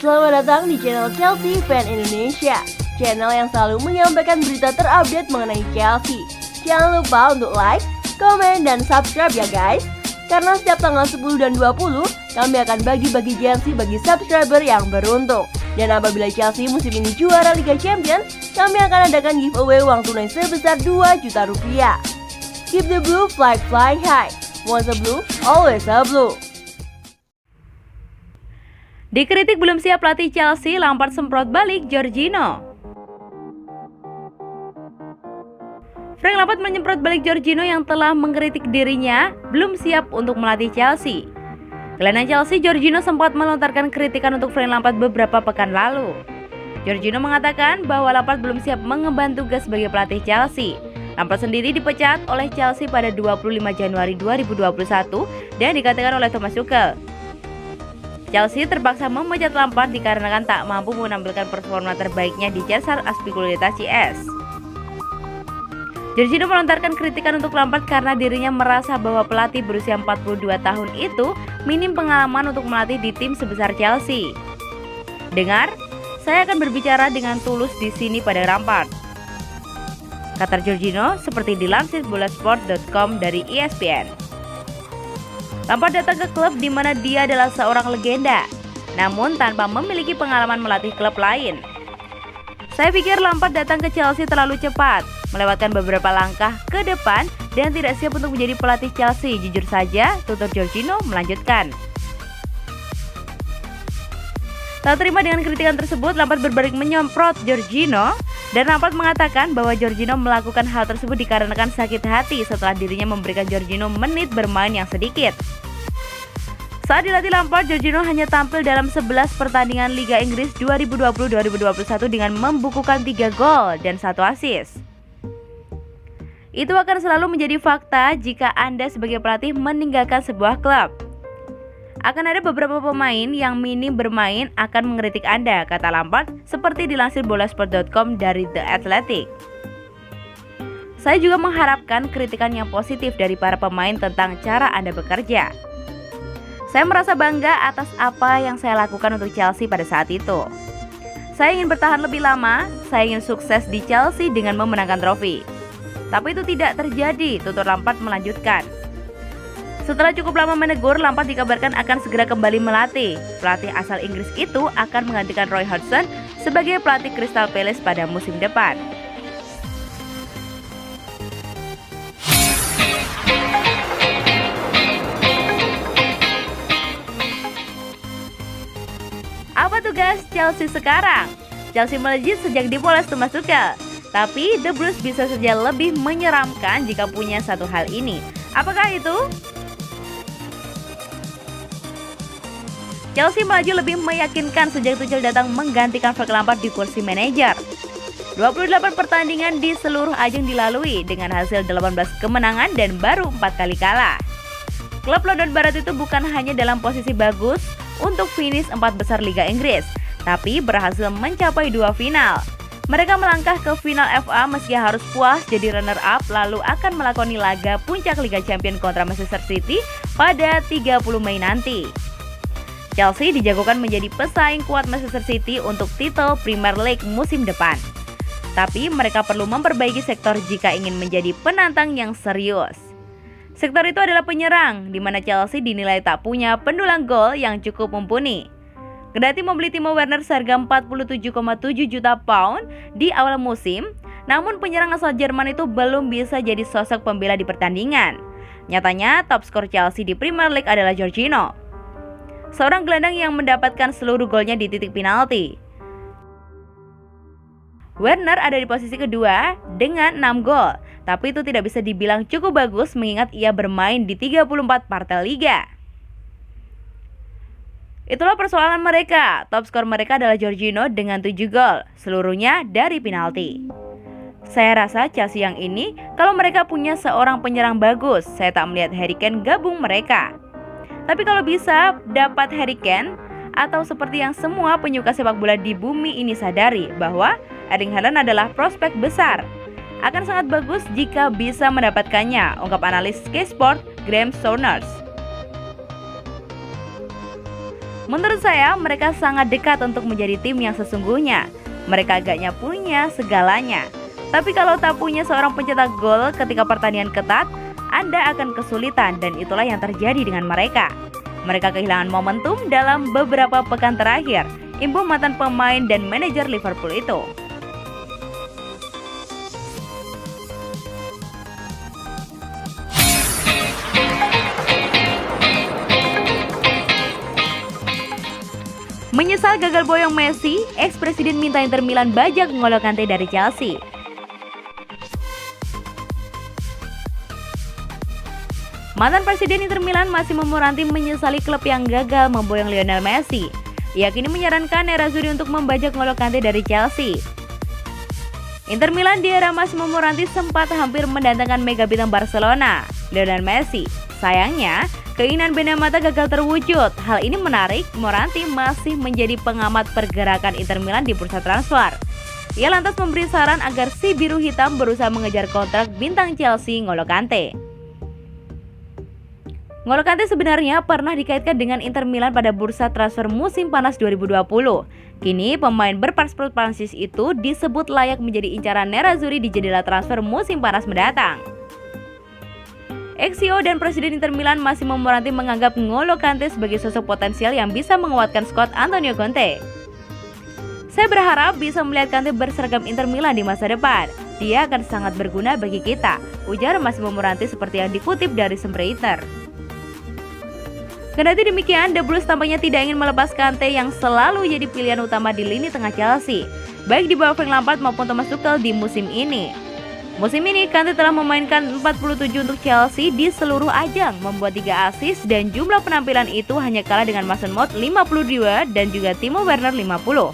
Selamat datang di channel Chelsea Fan Indonesia, channel yang selalu menyampaikan berita terupdate mengenai Chelsea. Jangan lupa untuk like, komen, dan subscribe ya guys. Karena setiap tanggal 10 dan 20, kami akan bagi-bagi jersey bagi subscriber yang beruntung. Dan apabila Chelsea musim ini juara Liga Champions, kami akan adakan giveaway uang tunai sebesar 2 juta rupiah. Keep the blue flag flying high. Once a blue, always a blue. Dikritik belum siap pelatih Chelsea, Lampard semprot balik Jorginho. Frank Lampard menyemprot balik Jorginho yang telah mengkritik dirinya belum siap untuk melatih Chelsea. Gelandang Chelsea, Jorginho sempat melontarkan kritikan untuk Frank Lampard beberapa pekan lalu. Jorginho mengatakan bahwa Lampard belum siap mengemban tugas sebagai pelatih Chelsea. Lampard sendiri dipecat oleh Chelsea pada 25 Januari 2021 dan dikatakan oleh Thomas Tuchel, Chelsea terpaksa memecat Lampard dikarenakan tak mampu menampilkan performa terbaiknya di Cesar Azpilicueta CS. Jorginho melontarkan kritikan untuk Lampard karena dirinya merasa bahwa pelatih berusia 42 tahun itu minim pengalaman untuk melatih di tim sebesar Chelsea. Dengar, saya akan berbicara dengan tulus di sini pada Lampard, kata Jorginho seperti dilansir bolasport.com dari ESPN. Lampard datang ke klub di mana dia adalah seorang legenda, namun tanpa memiliki pengalaman melatih klub lain. Saya pikir Lampard datang ke Chelsea terlalu cepat, melewatkan beberapa langkah ke depan dan tidak siap untuk menjadi pelatih Chelsea. Jujur saja, tutur Jorginho melanjutkan. Tak terima dengan kritikan tersebut, Lampard berbalik menyemprot Jorginho dan Lampard mengatakan bahwa Jorginho melakukan hal tersebut dikarenakan sakit hati setelah dirinya memberikan Jorginho menit bermain yang sedikit. Saat dilatih Lampard, Jorginho hanya tampil dalam 11 pertandingan Liga Inggris 2020-2021 dengan membukukan 3 gol dan 1 assist. Itu akan selalu menjadi fakta jika Anda sebagai pelatih meninggalkan sebuah klub. Akan ada beberapa pemain yang minim bermain akan mengkritik Anda, kata Lampard, seperti dilansir bolasport.com dari The Athletic. Saya juga mengharapkan kritikan yang positif dari para pemain tentang cara Anda bekerja. Saya merasa bangga atas apa yang saya lakukan untuk Chelsea pada saat itu. Saya ingin bertahan lebih lama, saya ingin sukses di Chelsea dengan memenangkan trofi. Tapi itu tidak terjadi, tutur Lampard melanjutkan. Setelah cukup lama menegur, Lampard dikabarkan akan segera kembali melatih. Pelatih asal Inggris itu akan menggantikan Roy Hodgson sebagai pelatih Crystal Palace pada musim depan. Apa tugas Chelsea sekarang? Chelsea melejit sejak dipoles Thomas Tuchel. Tapi The Blues bisa saja lebih menyeramkan jika punya satu hal ini. Apakah itu? Chelsea melaju lebih meyakinkan sejak Tuchel datang menggantikan Frank Lampard di kursi manajer. 28 pertandingan di seluruh ajang dilalui dengan hasil 18 kemenangan dan baru 4 kali kalah. Klub London Barat itu bukan hanya dalam posisi bagus untuk finish 4 besar Liga Inggris, tapi berhasil mencapai 2 final. Mereka melangkah ke final FA meski harus puas jadi runner-up lalu akan melakoni laga puncak Liga Champions kontra Manchester City pada 30 Mei nanti. Chelsea dijagokan menjadi pesaing kuat Manchester City untuk titel Premier League musim depan. Tapi mereka perlu memperbaiki sektor jika ingin menjadi penantang yang serius. Sektor itu adalah penyerang, di mana Chelsea dinilai tak punya pendulang gol yang cukup mumpuni. Kendati membeli Timo Werner seharga 47,7 juta pound di awal musim, namun penyerang asal Jerman itu belum bisa jadi sosok pembela di pertandingan. Nyatanya, top skor Chelsea di Premier League adalah Jorginho, seorang gelandang yang mendapatkan seluruh golnya di titik penalti. Werner ada di posisi kedua dengan 6 gol, tapi itu tidak bisa dibilang cukup bagus mengingat ia bermain di 34 partai liga. Itulah persoalan mereka. Top skor mereka adalah Jorginho dengan 7 gol, seluruhnya dari penalti. Saya rasa Chelsea yang ini, kalau mereka punya seorang penyerang bagus, saya tak melihat Harry Kane gabung mereka. Tapi kalau bisa dapat Harry Kane, atau seperti yang semua penyuka sepak bola di bumi ini sadari bahwa Erling Haaland adalah prospek besar. Akan sangat bagus jika bisa mendapatkannya, ungkap analis Sky Sport Graham Souness. Menurut saya, mereka sangat dekat untuk menjadi tim yang sesungguhnya. Mereka agaknya punya segalanya. Tapi kalau tak punya seorang pencetak gol ketika pertandingan ketat, Anda akan kesulitan dan itulah yang terjadi dengan mereka. Mereka kehilangan momentum dalam beberapa pekan terakhir, imbuh mantan pemain dan manajer Liverpool itu. Menyesal gagal boyong Messi, ex-presiden minta Inter Milan bajak N'Golo Kante dari Chelsea. Mantan presiden Inter Milan Massimo Moratti menyesali klub yang gagal memboyong Lionel Messi. Ia kini menyarankan Nerazzurri untuk membajak N'Golo Kante dari Chelsea. Inter Milan di era Massimo Moratti sempat hampir mendatangkan mega bintang Barcelona, Lionel Messi. Sayangnya, keinginan Benemata gagal terwujud. Hal ini menarik, Moratti masih menjadi pengamat pergerakan Inter Milan di bursa transfer. Ia lantas memberi saran agar si biru hitam berusaha mengejar kontrak bintang Chelsea N'Golo Kante. N'Golo Kante sebenarnya pernah dikaitkan dengan Inter Milan pada bursa transfer musim panas 2020. Kini pemain berpaspor Prancis itu disebut layak menjadi incaran Nerazzurri di jendela transfer musim panas mendatang. Ex-CEO dan Presiden Inter Milan Massimo Moratti menganggap N'Golo Kante sebagai sosok potensial yang bisa menguatkan skuad Antonio Conte. Saya berharap bisa melihat Kante berseragam Inter Milan di masa depan. Dia akan sangat berguna bagi kita, ujar Massimo Moratti seperti yang dikutip dari Spreiter. Kendati demikian, The Blues tampaknya tidak ingin melepas Kante yang selalu jadi pilihan utama di lini tengah Chelsea, baik di bawah Frank Lampard maupun Thomas Tuchel di musim ini. Musim ini, Kante telah memainkan 47 untuk Chelsea di seluruh ajang, membuat 3 assist dan jumlah penampilan itu hanya kalah dengan Mason Mount 52 dan juga Timo Werner 50.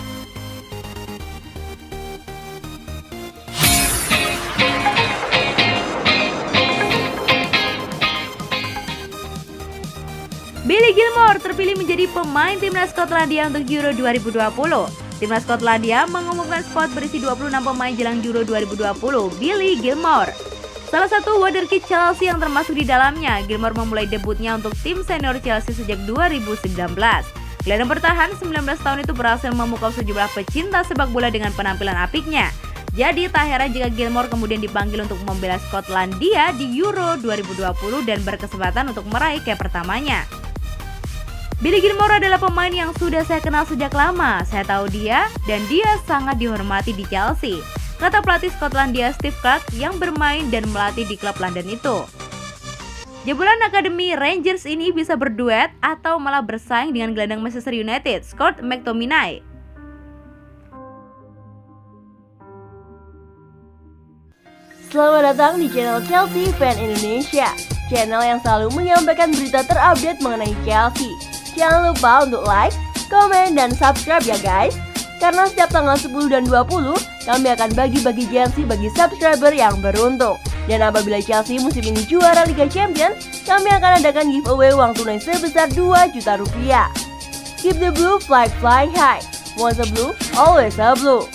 Billy Gilmour terpilih menjadi pemain timnas Skotlandia untuk Euro 2020. Timnas Skotlandia mengumumkan skuad berisi 26 pemain jelang Euro 2020. Billy Gilmour, salah satu wonderkid Chelsea yang termasuk di dalamnya. Gilmour memulai debutnya untuk tim senior Chelsea sejak 2019. Gelandang bertahan 19 tahun itu berhasil memukau sejumlah pecinta sepak bola dengan penampilan apiknya. Jadi tak heran jika Gilmour kemudian dipanggil untuk membela Skotlandia di Euro 2020 dan berkesempatan untuk meraih cap pertamanya. Billy Gilmour adalah pemain yang sudah saya kenal sejak lama. Saya tahu dia dan dia sangat dihormati di Chelsea, kata pelatih Skotlandia Steve Clarke yang bermain dan melatih di klub London itu. Jebolan Akademi Rangers ini bisa berduet atau malah bersaing dengan gelandang Manchester United, Scott McTominay. Selamat datang di channel Chelsea Fan Indonesia, channel yang selalu menyampaikan berita terupdate mengenai Chelsea. Jangan lupa untuk like, komen, dan subscribe ya guys. Karena setiap tanggal 10 dan 20, kami akan bagi-bagi jersey bagi subscriber yang beruntung. Dan apabila Chelsea musim ini juara Liga Champions, kami akan adakan giveaway uang tunai sebesar 2 juta rupiah. Keep the blue, fly high. Once a blue, always a blue.